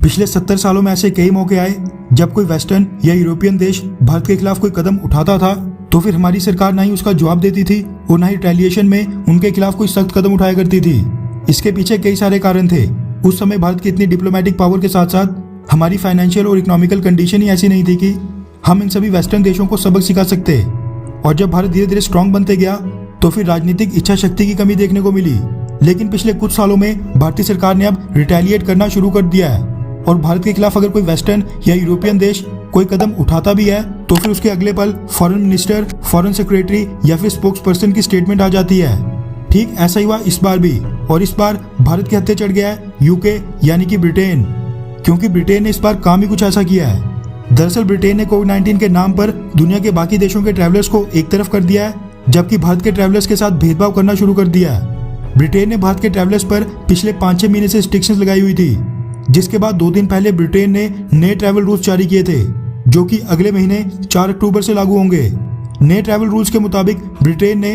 पिछले 70 सालों में ऐसे कई मौके आए जब कोई वेस्टर्न या यूरोपियन देश भारत के खिलाफ कोई कदम उठाता था तो फिर हमारी सरकार ना ही उसका जवाब देती थी और ना ही रिटेलिएशन में उनके खिलाफ कोई सख्त कदम उठाया करती थी। इसके पीछे कई सारे कारण थे। उस समय भारत की इतनी डिप्लोमेटिक पावर के साथ साथ हमारी फाइनेंशियल और इकोनॉमिकल कंडीशन ही ऐसी नहीं थी कि हम इन सभी वेस्टर्न देशों को सबक सिखा सकते। और जब भारत धीरे धीरे स्ट्रांग बनते गया तो फिर राजनीतिक इच्छा शक्ति की कमी देखने को मिली। लेकिन पिछले कुछ सालों में भारतीय सरकार ने अब रिटेलिएट करना शुरू कर दिया है और भारत के खिलाफ अगर कोई वेस्टर्न या यूरोपियन देश कोई कदम उठाता भी है तो फिर उसके अगले पल फॉरेन मिनिस्टर, फॉरेन सेक्रेटरी या फिर स्पोक्स पर्सन की स्टेटमेंट आ जाती है। ठीक ऐसा ही हुआ इस बार भी, और इस बार भारत के हत्थे चढ़ गया है यूके यानी कि ब्रिटेन, क्योंकि ब्रिटेन ने इस बार काम ही कुछ ऐसा किया है। दरअसल ब्रिटेन ने कोविड-19 के नाम पर दुनिया के बाकी देशों के ट्रैवलर्स को एक तरफ कर दिया है, जबकि भारत के ट्रैवलर्स के साथ भेदभाव करना शुरू कर दिया है। ब्रिटेन ने भारत के ट्रैवलर्स पर पिछले 5-6 महीने से रिस्ट्रिक्शंस लगाई हुई थी, जिसके बाद 2 दिन पहले ब्रिटेन ने नए ट्रैवल रूल्स जारी किए थे जो कि अगले महीने 4 अक्टूबर से लागू होंगे। नए ट्रैवल रूल्स के मुताबिक ब्रिटेन ने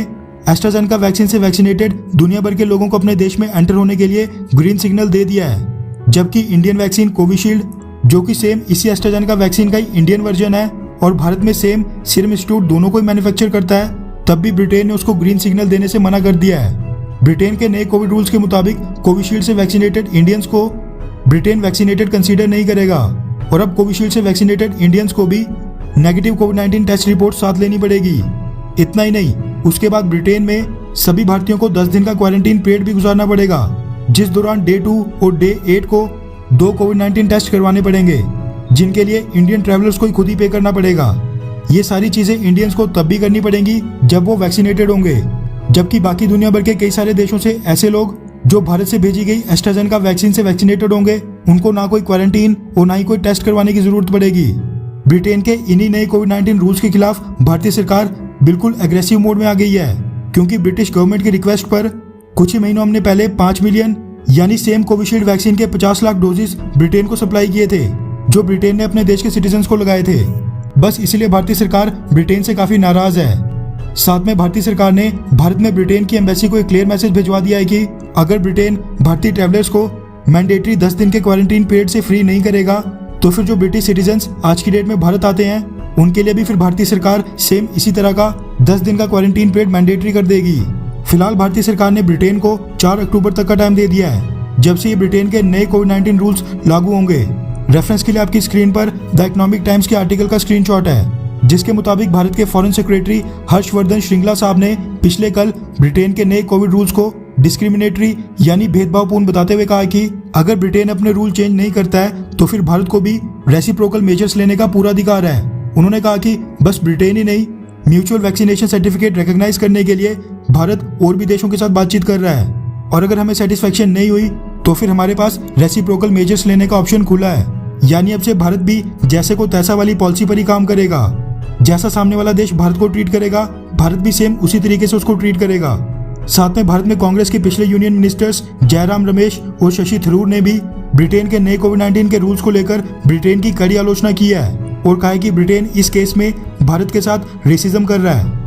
एस्ट्राजेनेका वैक्सीन से वैक्सीनेटेड दुनिया भर के लोगों को अपने देश में एंटर होने के लिए ग्रीन सिग्नल दे दिया है, जबकि इंडियन वैक्सीन कोविशील्ड, जो कि सेम इसी एस्ट्राजेनेका वैक्सीन का ही इंडियन वर्जन है और भारत में सेम सीरम इंस्टीट्यूट दोनों को ही मैन्युफैक्चर करता है, तब भी ब्रिटेन ने उसको ग्रीन सिग्नल देने से मना कर दिया है। ब्रिटेन के नए कोविड रूल्स के मुताबिक कोविशील्ड से वैक्सीनेटेड इंडियंस को ब्रिटेन वैक्सीनेटेड कंसीडर नहीं करेगा और अब कोविशील्ड से वैक्सीनेटेड इंडियंस को भी नेगेटिव कोविड-19 टेस्ट रिपोर्ट साथ लेनी पड़ेगी। इतना ही नहीं, उसके बाद ब्रिटेन में सभी भारतीयों को 10 दिन का क्वारंटीन पीरियड भी गुजारना पड़ेगा, जिस दौरान डे 2 और डे 8 को 2 कोविड-19 टेस्ट करवाने पड़ेंगे, जिनके लिए इंडियन ट्रैवलर्स को ही खुद ही पे करना पड़ेगा। ये सारी चीजें इंडियंस को तब भी करनी पड़ेंगी जब वो वैक्सीनेटेड होंगे, जबकि बाकी दुनिया भर के कई सारे देशों से ऐसे लोग जो भारत से भेजी गई एस्ट्राजेनेका वैक्सीन से वैक्सीनेटेड होंगे, उनको ना कोई क्वारंटीन और ना ही कोई टेस्ट करवाने की जरूरत पड़ेगी। ब्रिटेन के इन्हीं नए कोविड-19 रूल्स के खिलाफ भारतीय सरकार बिल्कुल एग्रेसिव मोड में आ गई है, क्योंकि ब्रिटिश गवर्नमेंट की रिक्वेस्ट पर कुछ ही महीनों हमने पहले 5 मिलियन यानी सेम कोविशील्ड वैक्सीन के 50 लाख डोजेस ब्रिटेन को सप्लाई किए थे, जो ब्रिटेन ने अपने देश के सिटीजन्स को लगाए थे। बस इसलिए भारतीय सरकार ब्रिटेन से काफी नाराज है। साथ में भारतीय सरकार ने भारत में ब्रिटेन की एम्बेसी को एक क्लियर मैसेज भिजवा दिया है कि अगर ब्रिटेन भारतीय ट्रैवलर्स को मैंडेटरी 10 दिन के क्वारंटीन पीरियड से फ्री नहीं करेगा तो फिर जो ब्रिटिश सिटीजन्स आज की डेट में भारत आते हैं उनके लिए भी फिर भारतीय सरकार सेम इसी तरह का 10 दिन का क्वारंटीन पीरियड मैंडेटरी कर देगी। फिलहाल भारतीय सरकार ने ब्रिटेन को 4 अक्टूबर तक का टाइम दे दिया है, जब से ये ब्रिटेन के नए कोविड-19 रूल्स लागू होंगे। रेफरेंस के लिए आपकी स्क्रीन पर द इकोनॉमिक टाइम्स के आर्टिकल का स्क्रीनशॉट है, जिसके मुताबिक भारत के फॉरेन सेक्रेटरी हर्षवर्धन श्रृंगला साहब ने पिछले कल ब्रिटेन के नए कोविड रूल्स को डिस्क्रिमिनेटरी यानी भेदभावपूर्ण बताते हुए कहा कि अगर ब्रिटेन अपने रूल चेंज नहीं करता है तो फिर भारत को भी रेसिप्रोकल मेजर्स लेने का पूरा अधिकार है। उन्होंने कहा कि बस ब्रिटेन ही नहीं, म्यूचुअल वैक्सीनेशन सर्टिफिकेट रिकॉग्नाइज करने के लिए भारत और भी देशों के साथ बातचीत कर रहा है, और अगर हमें सेटिस्फेक्शन नहीं हुई तो फिर हमारे पास रेसिप्रोकल मेजर्स लेने का ऑप्शन खुला है। यानी अब से भारत भी जैसे को तैसा वाली पॉलिसी पर ही काम करेगा। जैसा सामने वाला देश भारत को ट्रीट करेगा, भारत भी सेम उसी तरीके से उसको ट्रीट करेगा। साथ में भारत में कांग्रेस के पिछले यूनियन मिनिस्टर्स जयराम रमेश और शशि थरूर ने भी ब्रिटेन के नए कोविड-19 के रूल्स को लेकर ब्रिटेन की कड़ी आलोचना की है और कहा है कि ब्रिटेन इस केस में भारत के साथ रेसिज्म कर रहा है।